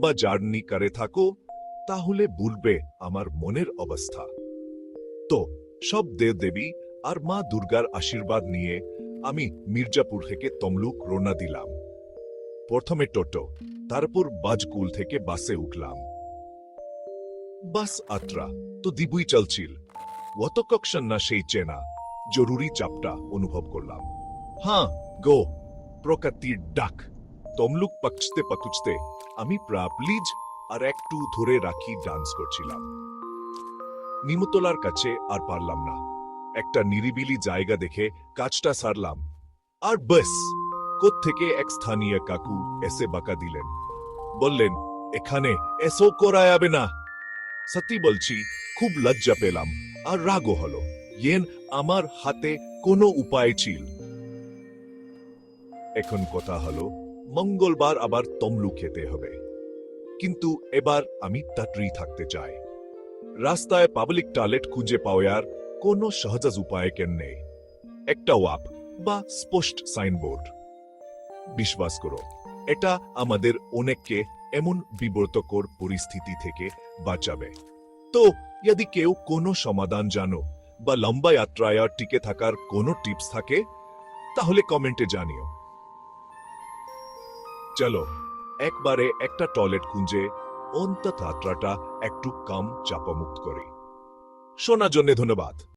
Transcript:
বা জার্নি করে থাকো তাহলে বুঝবে আমার মনের অবস্থা। তো সব দেবদেবী আর মা দুর্গার আশীর্বাদ নিয়ে আমি মির্জাপুর থেকে তমলুক রওনা দিলাম। প্রথমে টোটো, তারপর বাজকুল থেকে বাসে উঠলাম। বাস আত্রা তো দিবুই চলছিল, অতকক্ষণ না সেই চেনা জরুরি চাপটা অনুভব করলাম। হ্যাঁ গো, প্রকৃতির ডাক। তমলুক পৌঁছতে পৌঁছতে আমি প্রাপ্লিজ আর একটু ধরে রাখি ডান্স করছিলাম। নিমতলার কাছে আর পারলাম না, একটা নিরিবিলি জায়গা দেখে কাজটা সারলাম। আর বাস কোত্থেকে এক স্থানীয় কাকু এসে বাঁকা দিলেন, বললেন, এখানে এসো করা যাবে না। সত্যি বলছি, খুব লজ্জা পেলাম আর রাগও হলো। ইয়েন আমার হাতে কোনো উপায় ছিল। এখন কথা হলো, মঙ্গলবার আবার তমলুক খেতে হবে, কিন্তু এবার আমি তাড়াতাড়ি থাকতে চাই। রাস্তায় পাবলিক টয়লেট খুঁজে পাওয়ার কোনো সহজ উপায় কেন নেই? একটা ওয়াপ বা স্পষ্ট সাইনবোর্ড। বিশ্বাস করো, এটা আমাদের অনেককে এমন বিব্রতকর পরিস্থিতি থেকে বাঁচাবে। তো যদি কেউ কোনো সমাধান জানো বা লম্বা যাত্রায় টিকে থাকার কোনো টিপস থাকে তাহলে কমেন্টে জানিও। চলো একবারে একটা টয়লেট খুঁজে অন্তত যাত্রাটা একটু কম চাপমুক্ত করি। শোনার জন্য ধন্যবাদ।